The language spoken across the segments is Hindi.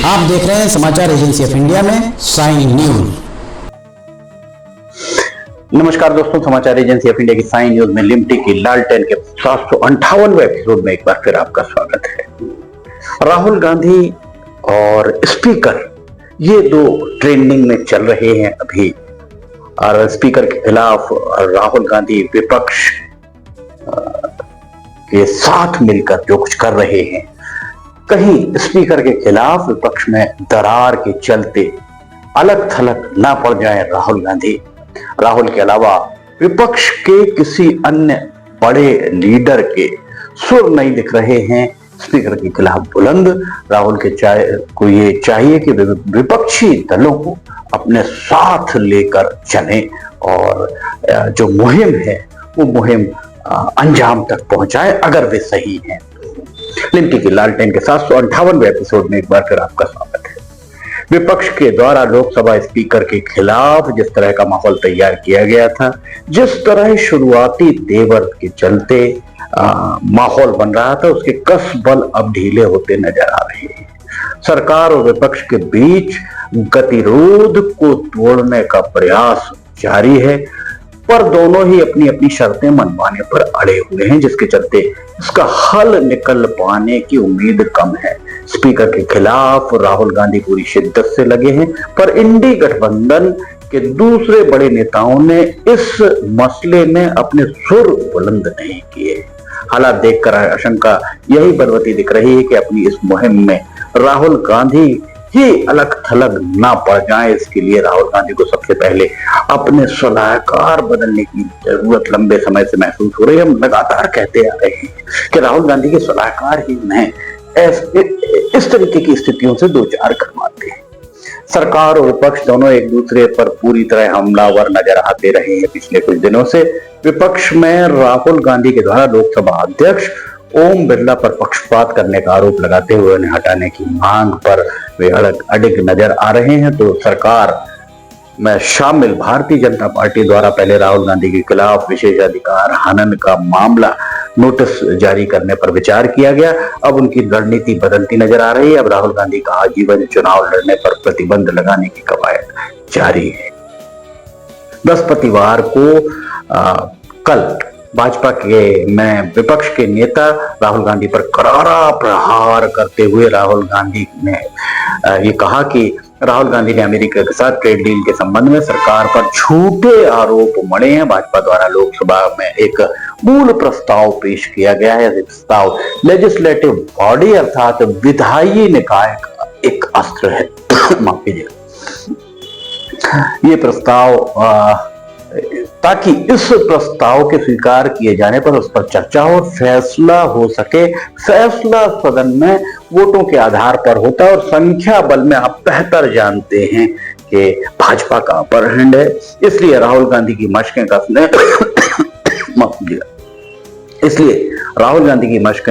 आप देख रहे हैं समाचार एजेंसी ऑफ इंडिया में साइन न्यूज। नमस्कार दोस्तों, समाचार एजेंसी ऑफ इंडिया की साइन न्यूज में लिमटी की लालटेन के 758वें एपिसोड में एक बार फिर आपका स्वागत है। राहुल गांधी और स्पीकर ये दो ट्रेंडिंग में चल रहे हैं अभी, और स्पीकर के खिलाफ राहुल गांधी विपक्ष के साथ मिलकर जो कुछ कर रहे हैं, कहीं स्पीकर के खिलाफ विपक्ष में दरार के चलते अलग थलग ना पड़ जाए राहुल गांधी। राहुल के अलावा विपक्ष के किसी अन्य बड़े लीडर के सुर नहीं दिख रहे हैं स्पीकर के खिलाफ बुलंद। राहुल को ये चाहिए कि विपक्षी दलों को अपने साथ लेकर चलें और जो मुहिम है वो मुहिम अंजाम तक पहुंचाए अगर वे सही हैं। लिमटी की लालटेन के 758वें एपिसोड में एक बार फिर आपका स्वागत है। विपक्ष के द्वारा लोकसभा स्पीकर के खिलाफ जिस तरह का माहौल तैयार किया गया था, जिस तरह शुरुआती तेवर के चलते माहौल बन रहा था, उसके कस बल अब ढीले होते नजर आ रहे हैं। सरकार और विपक्ष के बीच गतिरोध को तोड़ने का प्रयास जारी है, पर दोनों ही अपनी अपनी शर्तें मनवाने पर अड़े हुए हैं, जिसके चलते इसका हल निकल पाने की उम्मीद कम है। स्पीकर के खिलाफ राहुल गांधी पूरी शिद्दत से लगे हैं, पर इंडी गठबंधन के दूसरे बड़े नेताओं ने इस मसले में अपने सुर बुलंद नहीं किए। हालात देखकर आशंका यही बलवती दिख रही है कि अपनी इस मुहिम में राहुल गांधी ही अलग थलग ना पड़ जाए। इसके लिए राहुल गांधी को सबसे पहले अपने सलाहकार बदलने की जरूरत लंबे समय से महसूस हो रही है। हम लगातार कहते आ रहे हैं कि राहुल गांधी के सलाहकार ही उन्हें इस तरीके की स्थितियों से दो चार करवाते हैं। सरकार और विपक्ष दोनों एक दूसरे पर पूरी तरह हमलावर नजर आते रहे हैं पिछले कुछ दिनों से। विपक्ष में राहुल गांधी के द्वारा लोकसभा अध्यक्ष ओम बिरला पर पक्षपात करने का आरोप लगाते हुए उन्हें हटाने की मांग पर वे अड़िग नजर आ रहे हैं, तो सरकार में शामिल भारतीय जनता पार्टी द्वारा पहले राहुल गांधी के खिलाफ विशेषाधिकार हनन का मामला नोटिस जारी करने पर विचार किया गया। अब उनकी रणनीति बदलती नजर आ रही है। अब राहुल गांधी का आजीवन चुनाव लड़ने पर प्रतिबंध लगाने की कवायद जारी है। बृहस्पतिवार को कल भाजपा के में विपक्ष के नेता राहुल गांधी पर करारा प्रहार करते हुए राहुल गांधी ने ये कहा कि राहुल गांधी ने अमेरिका के साथ ट्रेड डील के संबंध में सरकार पर झूठे आरोप मढ़े हैं। भाजपा द्वारा लोकसभा में एक मूल प्रस्ताव पेश किया गया है। प्रस्ताव लेजिस्लेटिव बॉडी अर्थात विधायी निकाय का एक अस्त्र है। माफ कीजिएगा। ये प्रस्ताव ताकि इस प्रस्ताव के स्वीकार किए जाने पर उस पर चर्चा हो, फैसला हो सके। फैसला सदन में वोटों के आधार पर होता है और संख्या बल में आप बेहतर जानते हैं कि भाजपा का अपर हैंड है। इसलिए राहुल गांधी की मशकें कसने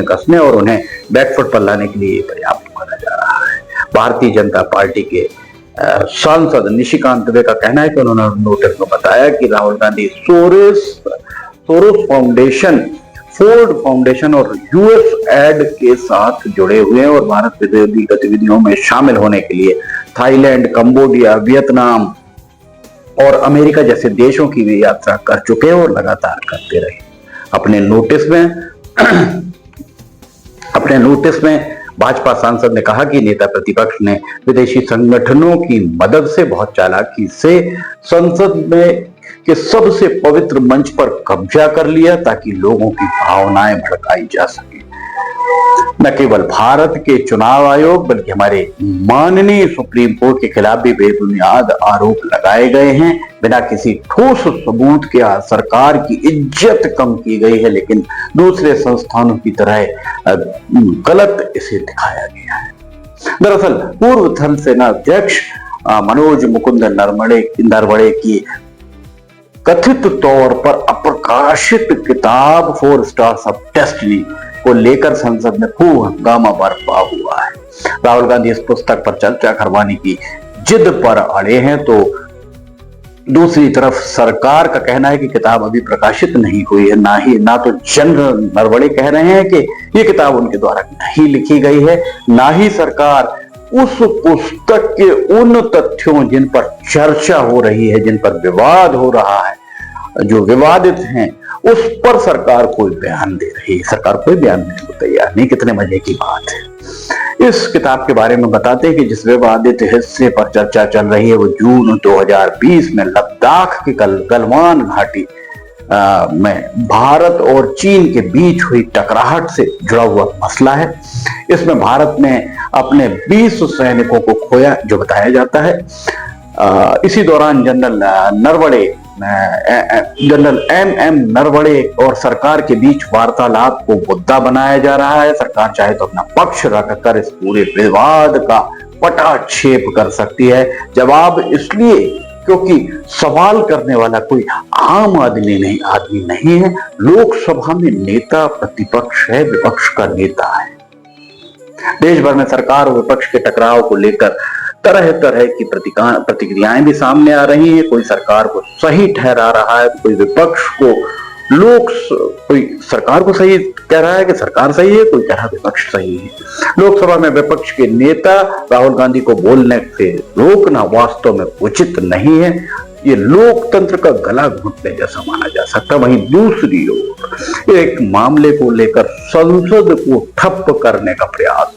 कसने और उन्हें बैकफुट पर लाने के लिए पर्याप्त माना जा रहा है। भारतीय जनता पार्टी के सांसद निशिकांत दुबे का कहना है कि उन्होंने नोटिस में बताया कि Rahul Gandhi Soros foundation, Ford foundation और यूएस एड के साथ जुड़े हुए हैं और भारत विरोधी गतिविधियों में शामिल होने के लिए थाईलैंड, कंबोडिया, वियतनाम और अमेरिका जैसे देशों की भी यात्रा कर चुके हैं और लगातार करते रहे। अपने नोटिस में भाजपा सांसद ने कहा कि नेता प्रतिपक्ष ने विदेशी संगठनों की मदद से बहुत चालाकी से संसद में के सबसे पवित्र मंच पर कब्जा कर लिया ताकि लोगों की भावनाएं भड़काई जा सके। न केवल भारत के चुनाव आयोग बल्कि हमारे माननीय सुप्रीम कोर्ट के खिलाफ भी बेबुनियाद आरोप लगाए गए हैं। बिना किसी ठोस सबूत के सरकार की इज्जत कम की गई है, लेकिन दूसरे संस्थानों की तरह गलत इसे दिखाया गया है। दरअसल पूर्व थल सेना अध्यक्ष मनोज मुकुंद नरवणे की कथित तौर पर अप्रकाशित किताब 4 स्टार्स ऑफ डेस्टिनी को लेकर संसद में खूब हंगामा बरपा हुआ है। राहुल गांधी इस पुस्तक पर चर्चा करवाने की जिद पर अड़े हैं, तो दूसरी तरफ सरकार का कहना है कि किताब अभी प्रकाशित नहीं हुई है। ना तो जनरल नरवणे कह रहे हैं कि ये किताब उनके द्वारा नहीं लिखी गई है, ना ही सरकार उस पुस्तक के उन तथ्यों जिन पर चर्चा हो रही है, जिन पर विवाद हो रहा है, जो विवादित हैं, उस पर सरकार कोई बयान दे रही है। सरकार कोई बयान देने को तैयार नहीं। कितने मजे की बात है। इस किताब के बारे में बताते हैं कि जिस विवादित हिस्से पर चर्चा चल रही है वो जून 2020 में लद्दाख की गलवान घाटी में भारत और चीन के बीच हुई टकराहट से जुड़ा हुआ मसला है। इसमें भारत ने अपने 20 सैनिकों को खोया, जो बताया जाता है। इसी दौरान जनरल एम नरवणे और सरकार के बीच वार्तालाप को मुद्दा बनाया जा रहा है। सरकार चाहे तो अपना पक्ष रखकर इस पूरे विवाद का पटाक्षेप कर सकती है। जवाब इसलिए क्योंकि सवाल करने वाला कोई आम आदमी नहीं है। लोकसभा में नेता प्रतिपक्ष है, विपक्ष का नेता है। देश भर में सरकार और विपक्ष के टकराव को लेकर तरह तरह की प्रतिक्रियाएं भी सामने आ रही है। कोई सरकार को सही ठहरा रहा है, कोई विपक्ष को कोई सरकार को सही कह रहा है कि सरकार सही है, कोई कह रहा है विपक्ष सही है। लोकसभा में विपक्ष के नेता राहुल गांधी को बोलने से रोकना वास्तव में उचित नहीं है। ये लोकतंत्र का गला घोंटने जैसा माना जा सकता है। वहीं दूसरी ओर एक मामले को लेकर संसद को ठप्प करने का प्रयास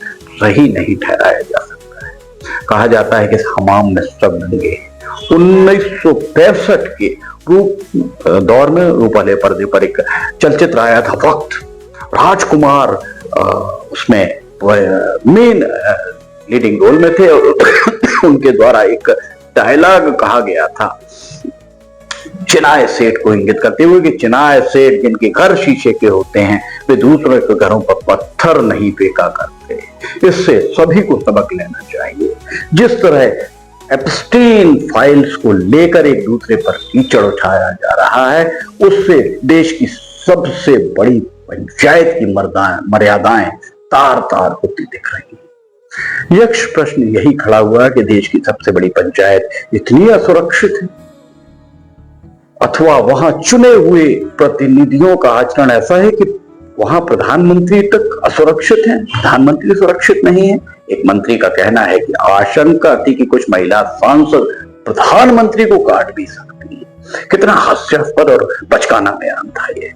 सही नहीं ठहराया जा सकता है। कहा जाता है कि हमाम में सब नंगे। 1965 के दौर में रूपाले पर्दे पर एक चलचित्र आया था वक्त। राजकुमार उसमें मेन लीडिंग रोल में थे और उनके द्वारा एक डायलॉग कहा गया था चिनाए सेठ को इंगित करते हुए कि चिनाए सेठ जिनके घर शीशे के होते हैं वे दूसरों के घरों पर पत्थर नहीं फेंका करते। इससे सभी को सबक लेना चाहिए। जिस तरह एप्स्टीन फाइल्स को लेकर एक दूसरे पर कीचड़ उठाया जा रहा है, उससे देश की सबसे बड़ी पंचायत की मर्यादाएं तार तार होती दिख रही है। यक्ष प्रश्न यही खड़ा हुआ कि देश की सबसे बड़ी पंचायत इतनी असुरक्षित है, अथवा वहां चुने हुए प्रतिनिधियों का आचरण ऐसा है कि वहां प्रधानमंत्री तक असुरक्षित है, प्रधानमंत्री सुरक्षित नहीं है। एक मंत्री का कहना है कि आशंका थी कि कुछ महिला सांसद प्रधानमंत्री को काट भी सकती है। कितना हास्यास्पद और बचकाना बयान था ये।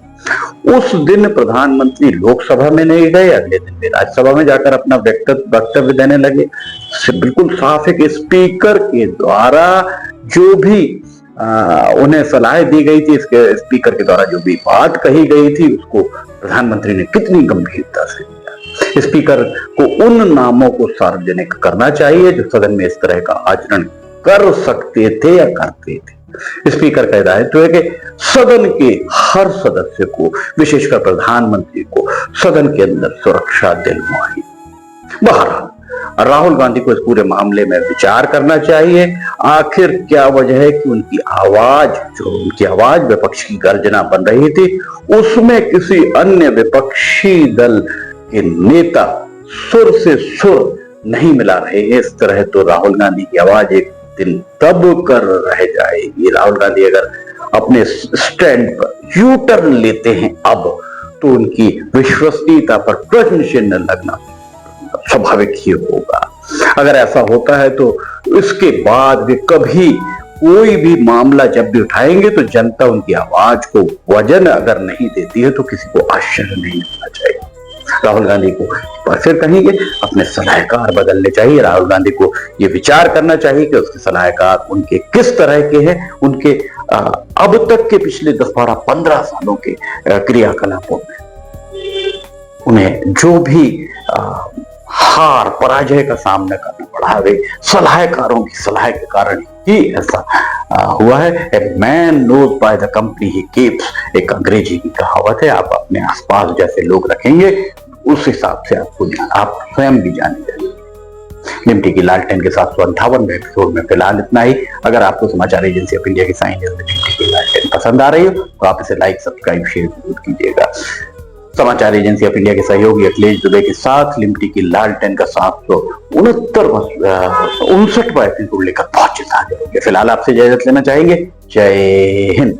उस दिन प्रधानमंत्री लोकसभा में नहीं गए, अगले दिन वे राज्यसभा में जाकर अपना वक्तव्य देने लगे। बिल्कुल साफ है कि स्पीकर के द्वारा जो भी उन्हें सलाह दी गई थी, इसके स्पीकर के द्वारा जो भी बात कही गई थी, उसको प्रधानमंत्री ने कितनी गंभीरता से लिया। स्पीकर को उन नामों को सार्वजनिक करना चाहिए जो सदन में इस तरह का आचरण कर सकते थे या करते थे। स्पीकर का दायित्व है कि सदन के हर सदस्य को, विशेषकर प्रधानमंत्री को, सदन के अंदर सुरक्षा दिलवाई। बहरहाल राहुल गांधी को इस पूरे मामले में विचार करना चाहिए। आखिर क्या वजह है कि उनकी आवाज विपक्ष की गर्जना बन रही थी, उसमें किसी अन्य विपक्षी दल के नेता सुर से सुर नहीं मिला रहे। इस तरह तो राहुल गांधी की आवाज एक दिन तब कर रह जाएगी। राहुल गांधी अगर अपने स्टैंड पर यू टर्न लेते हैं अब, तो उनकी विश्वसनीयता पर प्रश्न चिन्ह लगना स्वाभाविक ही होगा। अगर ऐसा होता है तो इसके बाद वे कभी कोई भी मामला जब भी उठाएंगे तो जनता उनकी आवाज को वजन अगर नहीं देती है तो किसी को आश्चर्य नहीं होना चाहिए। राहुल गांधी को फिर कहेंगे अपने सलाहकार बदलने चाहिए। राहुल गांधी को यह विचार करना चाहिए कि उसके सलाहकार उनके किस तरह के हैं, उनके अब तक के पिछले 10, 12, 15 सालों के क्रियाकलापों में उन्हें जो भी हार पराजय का सामना करना पड़ा, वे सलाहकारों की सलाह के कारण ही ऐसा हुआ है। A man knows by the company he keeps, एक अंग्रेजी की कहावत है। आप अपने आसपास जैसे लोग रखेंगे उस हिसाब से आप स्वयं भी जाने जाएंगे। लिमटी की लालटेन के 758वें एपिसोड में फिलहाल इतना ही। अगर आपको समाचार एजेंसी ऑफ इंडिया की साइन न्यूज में लिमटी की लालटेन पसंद आ रही हो तो आप इसे लाइक, सब्सक्राइब, शेयर जरूर कीजिएगा। समाचार एजेंसी ऑफ इंडिया के सहयोगी अखिलेश दुबे के साथ लिमटी की लालटेन का 759वां एपिसोड लेकर बहुत जल्द हाजिर होंगे। फिलहाल आपसे इजाजत लेना चाहेंगे। जय हिंद।